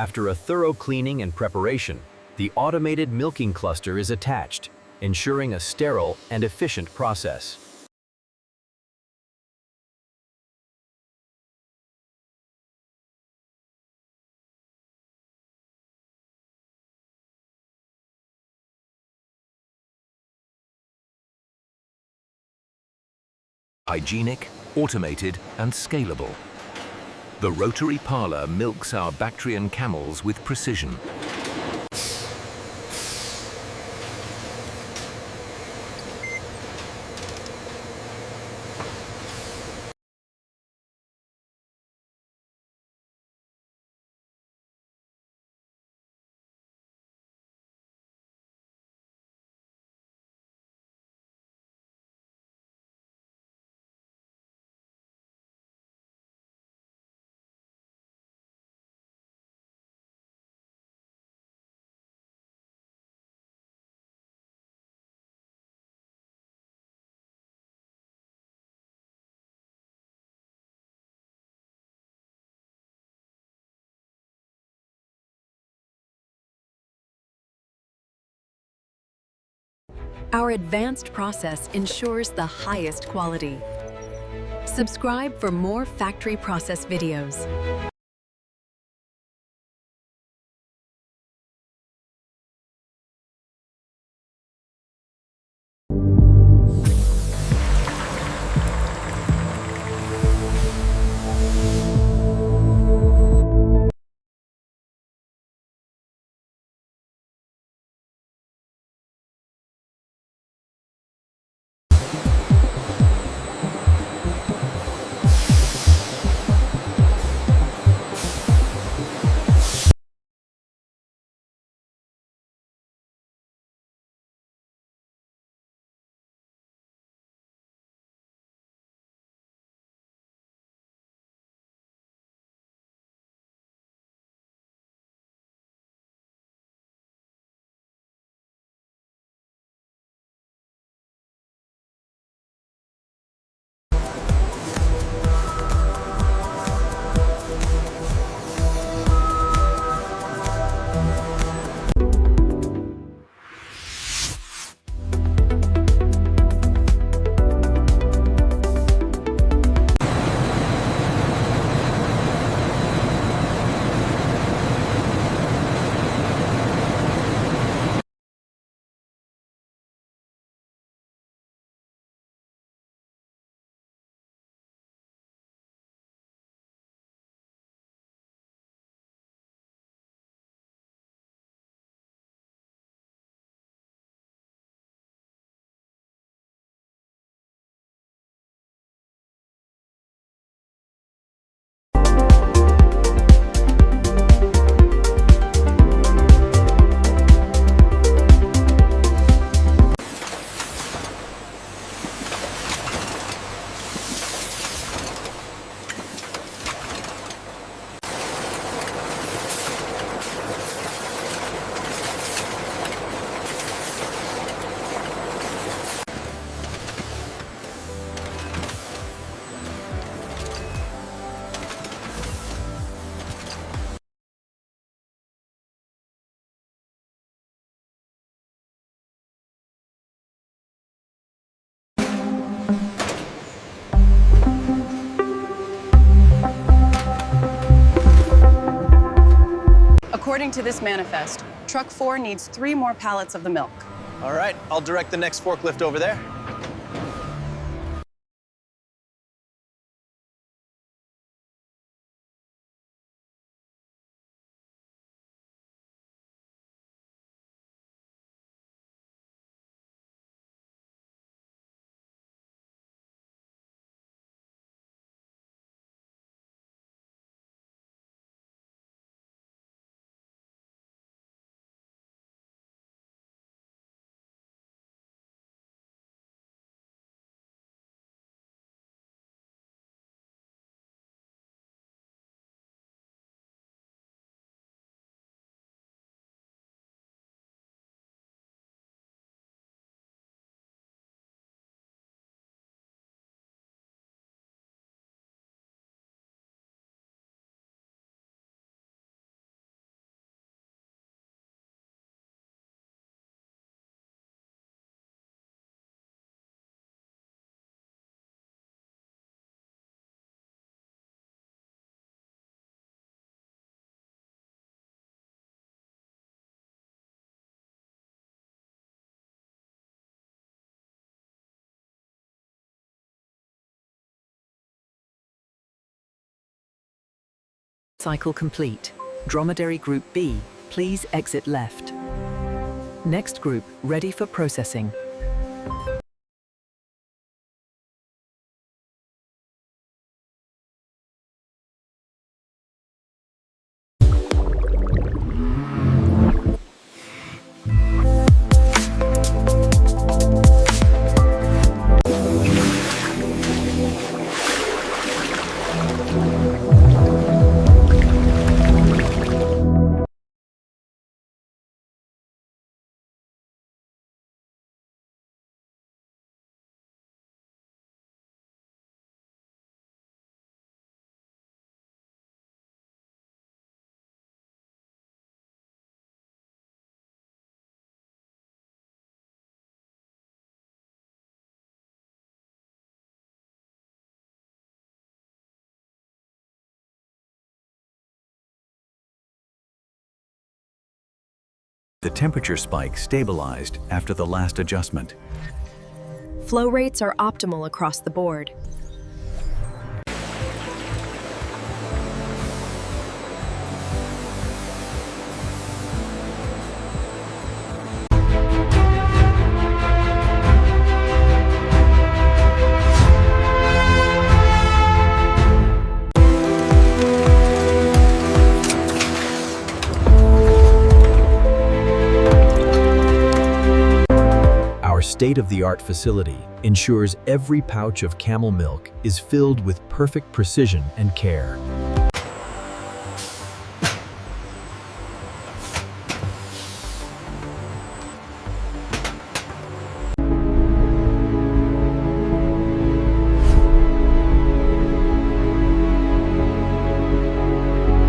After a thorough cleaning and preparation, the automated milking cluster is attached, ensuring a sterile and efficient process. Hygienic, automated, and scalable. The rotary parlour milks our Bactrian camels with precision. Our advanced process ensures the highest quality. Subscribe for more factory process videos. According to this manifest, Truck 4 needs 3 more pallets of the milk. All right, I'll direct the next forklift over there. Cycle complete. Dromedary Group B, please exit left. Next group, ready for processing. The temperature spike stabilized after the last adjustment. Flow rates are optimal across the board. Our state-of-the-art facility ensures every pouch of camel milk is filled with perfect precision and care.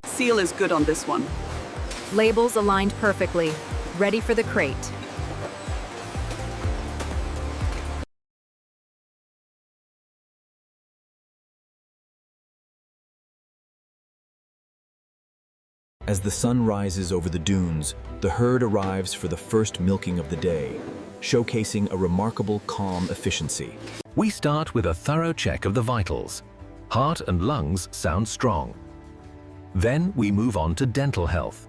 Seal is good on this one. Labels aligned perfectly. Ready for the crate. As the sun rises over the dunes, the herd arrives for the first milking of the day, showcasing a remarkable calm efficiency. We start with a thorough check of the vitals. Heart and lungs sound strong. Then we move on to dental health.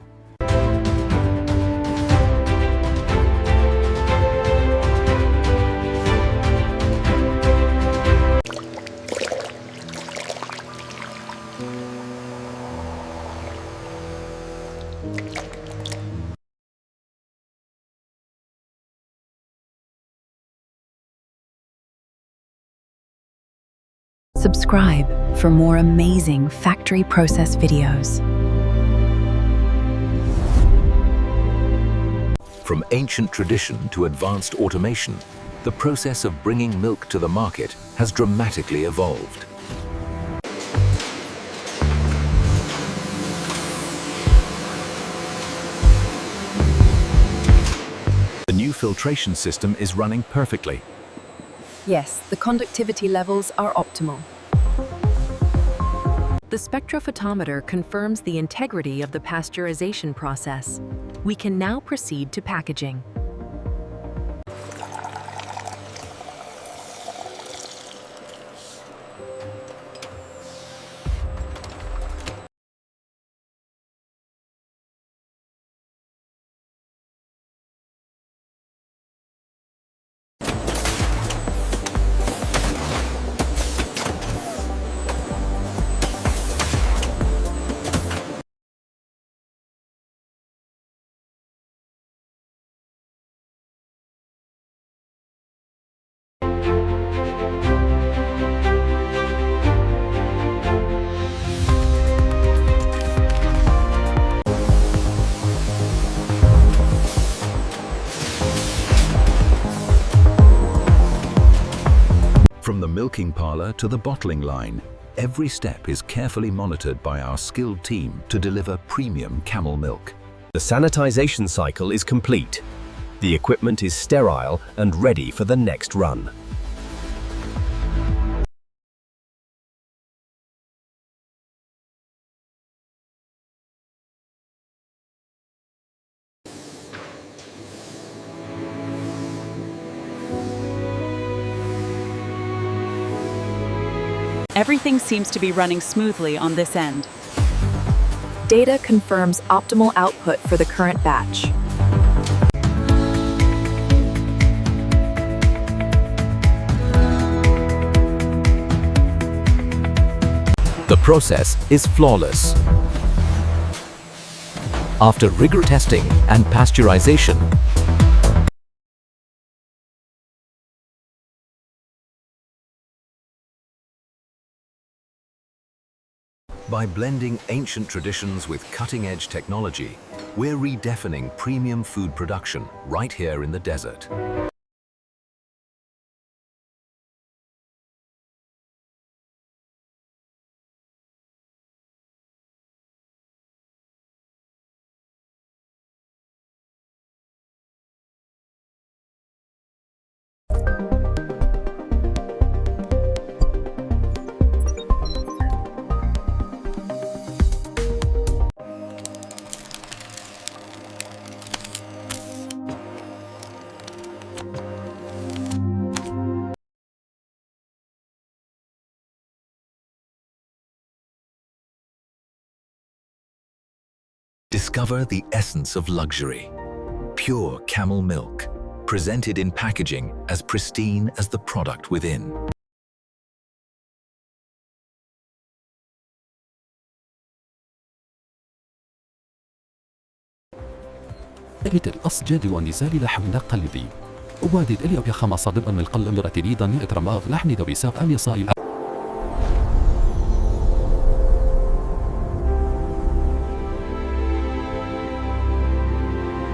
Subscribe for more amazing factory process videos. From ancient tradition to advanced automation, the process of bringing milk to the market has dramatically evolved. The new filtration system is running perfectly. Yes, the conductivity levels are optimal. The spectrophotometer confirms the integrity of the pasteurization process. We can now proceed to packaging. From the milking parlor to the bottling line, every step is carefully monitored by our skilled team to deliver premium camel milk. The sanitization cycle is complete. The equipment is sterile and ready for the next run. Everything seems to be running smoothly on this end. data confirms optimal output for the current batch. The process is flawless. After rigor testing and pasteurization, by blending ancient traditions with cutting-edge technology, we're redefining premium food production right here in the desert. Discover the essence of luxury. Pure camel milk, presented in packaging as pristine as the product within. مثل الأسجاد والنزال لحم قلبي. وادي الإليا بخمس ضمن القلم رتليدا إترماغ لحن دويساق اليصاء